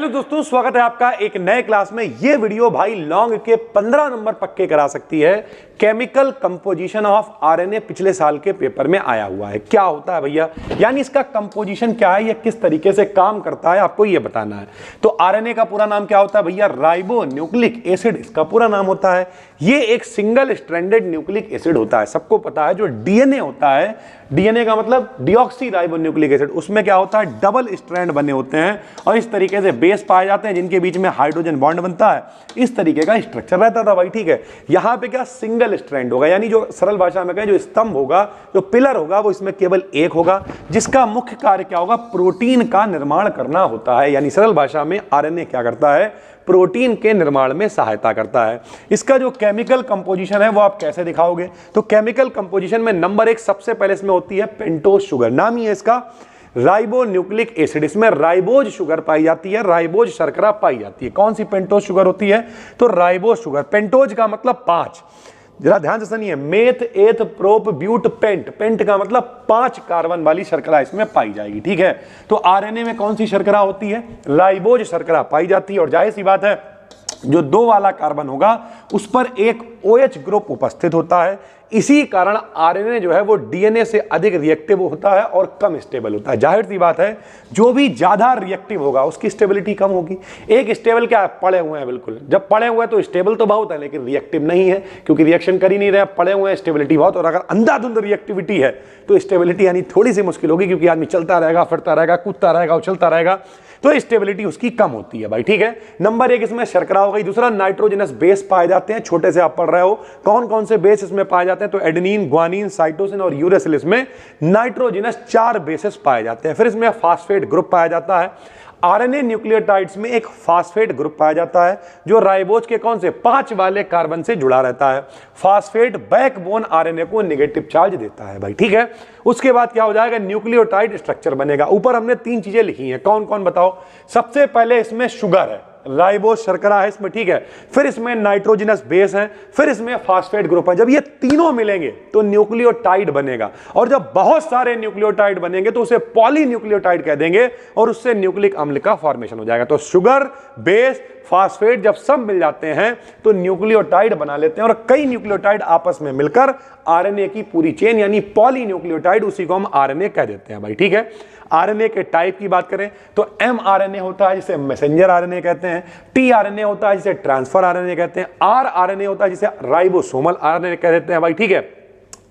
Hello दोस्तों, स्वागत है आपका एक नए क्लास में। ये वीडियो भाई लॉन्ग के 15 नंबर पक्के करा सकती है। केमिकल कंपोजिशन ऑफ आरएनए पिछले साल के पेपर में आया हुआ है। क्या होता है भैया, यानी इसका कंपोजिशन क्या है, ये किस तरीके से काम करता है, आपको ये बताना है। तो आरएनए का पूरा नाम क्या होता है भैया? राइबो न्यूक्लिक एसिड इसका पूरा नाम होता है। ये एक सिंगल स्ट्रैंडेड न्यूक्लिक एसिड होता है। सबको पता है जो डीएनए होता है, डीएनए का मतलब डीऑक्सी राइबो न्यूक्लिक एसिड, उसमें क्या होता है, डबल स्ट्रैंड बने होते हैं और इस तरीके से बेस पाए जाते हैं जिनके बीच में हाइड्रोजन बॉन्ड बनता है। इस तरीके का स्ट्रक्चर रहता था भाई, ठीक है। यहां पे क्या सिंगल स्ट्रैंड होगा, यानी जो सरल भाषा में कहें जो स्तंभ होगा, जो पिलर होगा, वो इसमें केवल एक होगा, जिसका मुख्य कार्य क्या होगा, प्रोटीन का निर्माण करना होता है। यानी सरल भाषा में आरएनए क्या करता है, प्रोटीन के निर्माण में सहायता करता है। इसका जो केमिकल कंपोजिशन है वो आप कैसे दिखाओगे? तो केमिकल कंपोजिशन में नंबर एक सबसे पहले इसमें होती है पेंटोज शुगर, नाम ही है इसका राइबो न्यूक्लिक एसिड। इसमें राइबोज शुगर पाई जाती है, राइबोज शर्करा पाई जाती है। कौन सी पेंटोज शुगर होती है? तो राइबोज शुगर। पेंटोज का मतलब 5, जरा ध्यान से सुनिए, मेथ एथ प्रोप ब्यूट पेंट, पेंट का मतलब 5 कार्बन वाली शर्करा इसमें पाई जाएगी, ठीक है। तो आरएनए में कौन सी शर्करा होती है? राइबोज शर्करा पाई जाती है। और जाहिर सी बात है जो 2 वाला कार्बन होगा उस पर एक OH ग्रुप उपस्थित होता है। इसी कारण आरएनए जो है वो डीएनए से अधिक रिएक्टिव होता है और कम स्टेबल होता है। जाहिर सी बात है जो भी ज्यादा रिएक्टिव होगा उसकी स्टेबिलिटी कम होगी। एक स्टेबल क्या है, पड़े हुए हैं, बिल्कुल। जब पड़े हुए हैं तो स्टेबल तो बहुत है लेकिन रिएक्टिव नहीं है, क्योंकि रिएक्शन कर ही नहीं रहे, पड़े हुए हैं, स्टेबिलिटी बहुत। और अगर अंधाधुंध रिएक्टिविटी है तो स्टेबिलिटी यानी थोड़ी सी मुश्किल होगी, क्योंकि आदमी चलता रहेगा, फिरता रहेगा, कूदता रहेगा, उछलता रहेगा, तो स्टेबिलिटी उसकी कम होती है भाई, ठीक है। नंबर एक इसमें शर्करा हो गई। दूसरा नाइट्रोजनस बेस पाए जाते हैं। छोटे से आप पढ़ रहे हो कौन कौन से बेस इसमें पाए जाते हैं, तो एडेनिन, ग्वानिन, साइटोसिन और यूरेसिल, इसमें नाइट्रोजनस 4 बेसेस पाए जाते हैं। फिर इसमें फास्फेट ग्रुप पाया जाता है। आरएनए न्यूक्लियोटाइड्स में एक फास्फेट ग्रुप पाया जाता है जो राइबोज के कौन से 5 वाले कार्बन से जुड़ा रहता है। फास्फेट बैकबोन आरएनए को नेगेटिव चार्ज देता है भाई, ठीक है। उसके बाद क्या हो जाएगा, न्यूक्लियोटाइड स्ट्रक्चर बनेगा। ऊपर हमने 3 चीजें लिखी हैं, कौन कौन बताओ? सबसे पहले इसमें शुगर है, राइबोज शर्करा है इसमें, ठीक है। फिर इसमें नाइट्रोजनस बेस है, फिर इसमें फास्फेट ग्रुप है। जब ये तीनों मिलेंगे तो न्यूक्लियोटाइड बनेगा, और जब बहुत सारे न्यूक्लियोटाइड बनेंगे तो उसे पॉलीन्यूक्लियोटाइड कह देंगे और उससे न्यूक्लिक अम्ल का फॉर्मेशन हो जाएगा। तो शुगर, बेस, फास्फेट जब सब मिल जाते हैं तो न्यूक्लियोटाइड बना लेते हैं, और कई न्यूक्लियोटाइड आपस में मिलकर आरएनए की पूरी चेन यानी पॉलीन्यूक्लियोटाइड, उसी को हम आरएनए कह देते हैं भाई, ठीक है। आरएनए के टाइप की बात करें तो mRNA होता है जिसे मैसेंजर आरएनए कहते हैं, tRNA होता है जिसे ट्रांसफर आरएनए कहते हैं, rRNA होता है जिसे राइबोसोमल आरएनए कह देते हैं भाई, ठीक है।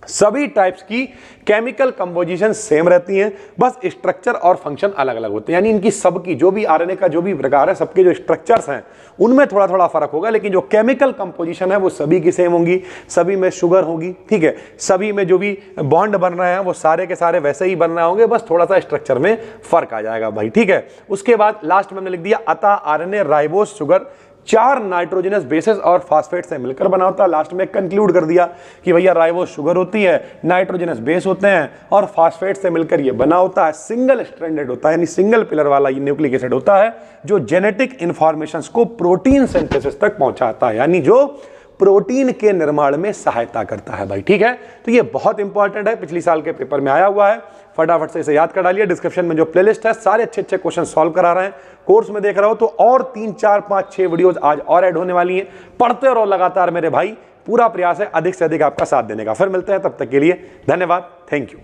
सभी टाइप्स की केमिकल कंपोजिशन सेम रहती हैं, बस स्ट्रक्चर और फंक्शन अलग अलग होते हैं। यानी इनकी सबकी जो भी आरएनए का जो भी प्रकार है, सबके जो स्ट्रक्चर्स हैं उनमें थोड़ा थोड़ा फर्क होगा, लेकिन जो केमिकल कंपोजिशन है वो सभी की सेम होंगी। सभी में शुगर होगी, ठीक है। सभी में जो भी बॉन्ड बन रहे हैं वो सारे के सारे वैसे ही बन रहे होंगे, बस थोड़ा सा स्ट्रक्चर में फर्क आ जाएगा भाई, ठीक है। उसके बाद लास्ट में हमने लिख दिया अतः RNA ribose sugar 4 nitrogenous bases और फास्फेट से मिलकर बना होता है। लास्ट में कंक्लूड कर दिया कि भैया राइबोज शुगर होती है, नाइट्रोजनस बेस होते हैं और फास्फेट से मिलकर ये बना होता है। सिंगल स्ट्रैंडेड होता है, यानी सिंगल पिलर वाला ये न्यूक्लिक एसिड होता है जो जेनेटिक इंफॉर्मेशंस को प्रोटीन सिंथेसिस तक पहुंचाता है, यानी जो प्रोटीन के निर्माण में सहायता करता है भाई, ठीक है। तो ये बहुत इंपॉर्टेंट है, पिछली साल के पेपर में आया हुआ है। फटाफट से इसे याद कर डालिए। डिस्क्रिप्शन में जो प्लेलिस्ट है सारे अच्छे अच्छे क्वेश्चन सॉल्व करा रहे हैं, कोर्स में देख रहे हो तो और 3, 4, 5, 6 वीडियोस आज और ऐड होने वाली हैं। पढ़ते रहो लगातार मेरे भाई, पूरा प्रयास है अधिक से अधिक आपका साथ देने का। फिर मिलते हैं, तब तक के लिए धन्यवाद, थैंक यू।